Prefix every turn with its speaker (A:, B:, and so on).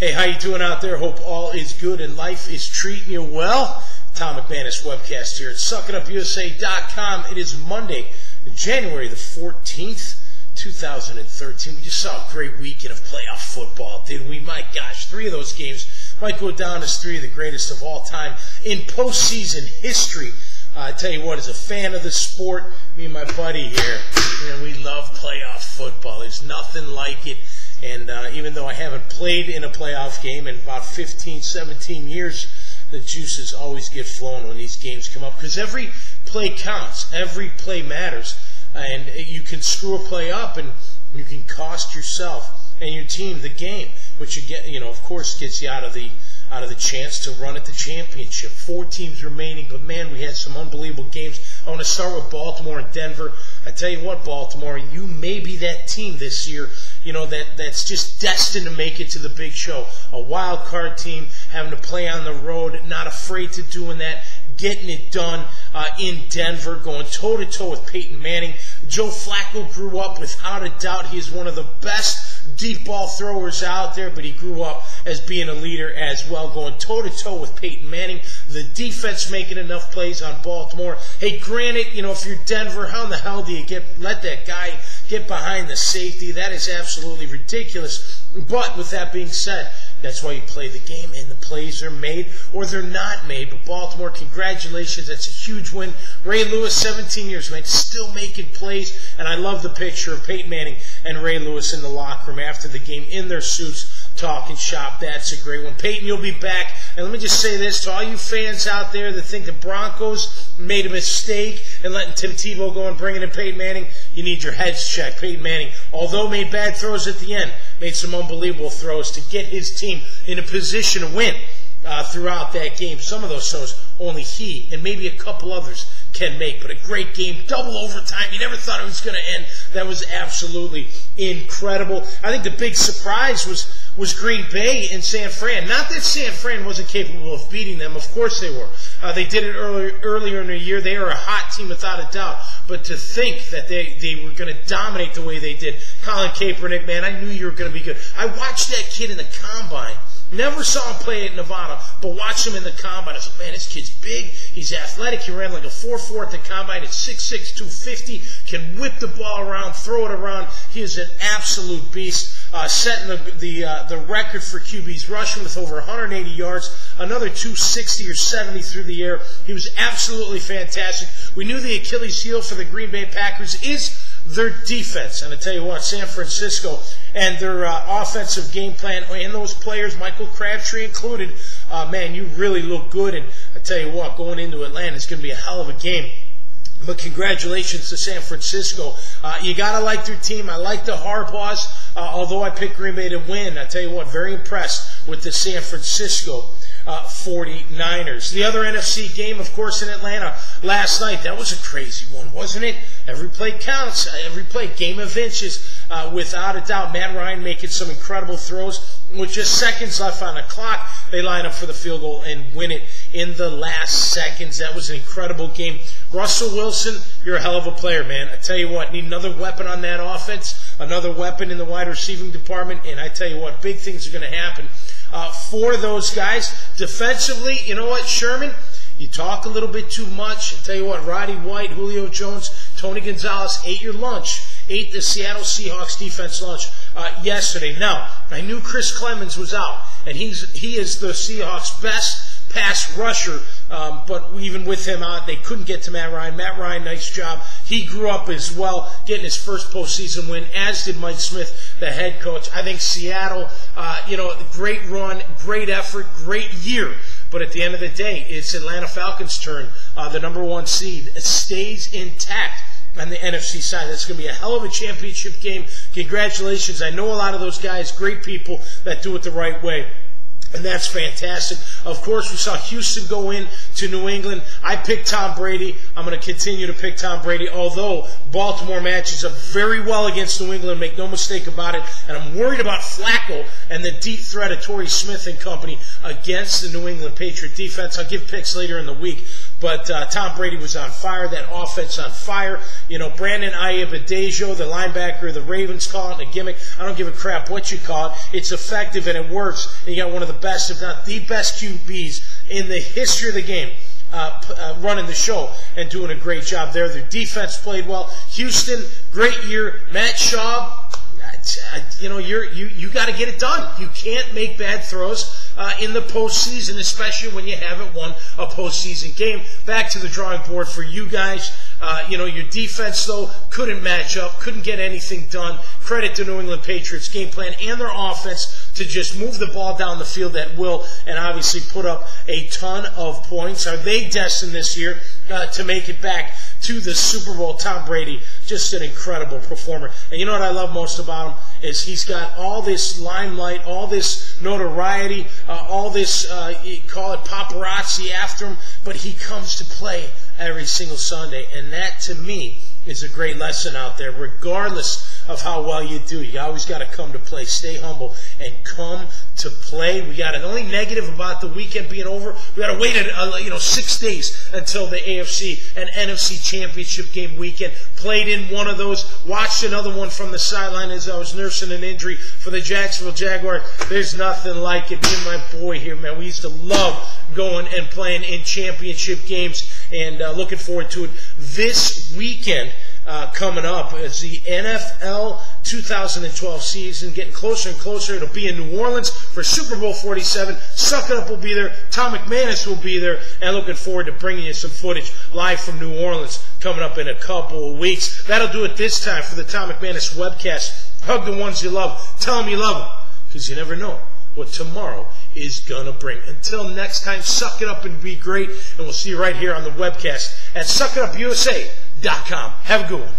A: Hey, how you doing out there? Hope all is good and life is treating you well. Tom McManus Webcast here at SuckItUpUSA.com. It is Monday, January the 14th, 2013. We just saw a great weekend of playoff football, didn't we? My gosh, 3 of those games might go down as 3 of the greatest of all time in postseason history. I tell you what, as a fan of the sport, me and my buddy here, we love playoff football. There's nothing like it. And even though I haven't played in a playoff game in about 15, 17 years, the juices always get flowing when these games come up. Because every play counts. Every play matters. And you can screw a play up and you can cost yourself and your team the game. Which, of course, gets you out of the chance to run at the championship. 4 teams remaining, but man, we had some unbelievable games. I want to start with Baltimore and Denver. I tell you what, Baltimore, you may be that team this year, that's just destined to make it to the big show. A wild card team, having to play on the road, not afraid to doing that, getting it done in Denver, going toe-to-toe with Peyton Manning. Joe Flacco grew up, without a doubt, he is one of the best deep ball throwers out there, but he grew up as being a leader as well, going toe-to-toe with Peyton Manning. The defense making enough plays on Baltimore. Hey, granted, if you're Denver, how in the hell do you let that guy get behind the safety? That is absolutely ridiculous. But with that being said, that's why you play the game, and the plays are made or they're not made. But Baltimore, congratulations. That's a huge win. Ray Lewis, 17 years, man, still making plays. And I love the picture of Peyton Manning and Ray Lewis in the locker room after the game in their suits, talking shop. That's a great one. Peyton, you'll be back. And let me just say this to all you fans out there that think the Broncos made a mistake in letting Tim Tebow go and bringing in Peyton Manning. You need your heads checked. Peyton Manning, although made bad throws at the end, made some unbelievable throws to get his team in a position to win throughout that game. Some of those throws only he and maybe a couple others can make, but a great game, double overtime. You never thought it was going to end. That was absolutely incredible. I think the big surprise was Green Bay and San Fran. Not that San Fran wasn't capable of beating them. Of course they were. They did it earlier in the year. They are a hot team without a doubt. But to think that they were going to dominate the way they did, Colin Kaepernick, man, I knew you were going to be good. I watched that kid in the combine. Never saw him play at Nevada, but watched him in the combine. I was like, man, this kid's big. He's athletic. He ran like a 4.4 at the combine. At 6'6", 250, can whip the ball around, throw it around. He is an absolute beast. Setting the record for QBs rushing with over 180 yards, another 260 or 70 through the air. He was absolutely fantastic. We knew the Achilles heel for the Green Bay Packers is their defense. And I tell you what, San Francisco and their offensive game plan and those players, Michael Crabtree included, man, you really look good. And I tell you what, going into Atlanta is going to be a hell of a game. But congratulations to San Francisco. You got to like their team. I like the Harbaughs, although I picked Green Bay to win. I tell you what, very impressed with the San Francisco 49ers. The other NFC game, of course, in Atlanta last night. That was a crazy one, wasn't it? Every play counts. Every play, game of inches. Without a doubt, Matt Ryan making some incredible throws. With just seconds left on the clock, they line up for the field goal and win it in the last seconds. That was an incredible game. Russell Wilson, you're a hell of a player, man. I tell you what, need another weapon on that offense, another weapon in the wide receiving department, and I tell you what, big things are going to happen for those guys. Defensively, you know what, Sherman? You talk a little bit too much. I tell you what, Roddy White, Julio Jones, Tony Gonzalez ate your lunch. Ate the Seattle Seahawks defense lunch yesterday. Now, I knew Chris Clemens was out, and he is the Seahawks' best pass rusher, but even with him out, they couldn't get to Matt Ryan. Matt Ryan, nice job. He grew up as well, getting his first postseason win, as did Mike Smith, the head coach. I think Seattle, great run, great effort, great year. But at the end of the day, it's Atlanta Falcons' turn. The #1 seed stays intact on the NFC side. That's going to be a hell of a championship game. Congratulations. I know a lot of those guys, great people that do it the right way. And that's fantastic. Of course, we saw Houston go in to New England. I picked Tom Brady. I'm going to continue to pick Tom Brady, although Baltimore matches up very well against New England, make no mistake about it. And I'm worried about Flacco and the deep threat of Torrey Smith and company against the New England Patriot defense. I'll give picks later in the week. But Tom Brady was on fire, that offense on fire. You know, Brandon Aiyabadajo, the linebacker of the Ravens, call it a gimmick. I don't give a crap what you call it. It's effective and it works. And you got one of the best, if not the best QBs in the history of the game. Running the show and doing a great job there. Their defense played well. Houston, great year. Matt Schaub, you know, you got to get it done. You can't make bad throws in the postseason, especially when you haven't won a postseason game. Back to the drawing board for you guys. You know, your defense, though, couldn't match up, couldn't get anything done. Credit to New England Patriots game plan and their offense to just move the ball down the field at will and obviously put up a ton of points. Are they destined this year to make it back to the Super Bowl? Tom Brady, just an incredible performer. And you know what I love most about him is he's got all this limelight, all this notoriety, all this, you call it paparazzi after him, but he comes to play every single Sunday. And that, to me, is a great lesson out there. Regardless of how well you do, you always got to come to play. Stay humble and come to play. We got an only negative about the weekend being over. We got to wait 6 days until the AFC and NFC Championship game weekend. Played in one of those. Watched another one from the sideline as I was nursing an injury for the Jacksonville Jaguars. There's nothing like it. Me and my boy here, man, we used to love going and playing in championship games, and looking forward to it this weekend. Coming up as the NFL 2012 season getting closer and closer. It'll be in New Orleans for Super Bowl 47. Suck It Up will be there. Tom McManus will be there. And looking forward to bringing you some footage live from New Orleans coming up in a couple of weeks. That'll do it this time for the Tom McManus Webcast. Hug the ones you love. Tell them you love them, because you never know what tomorrow is going to bring. Until next time, suck it up and be great. And we'll see you right here on the webcast at suckitupusa.com. Have a good one.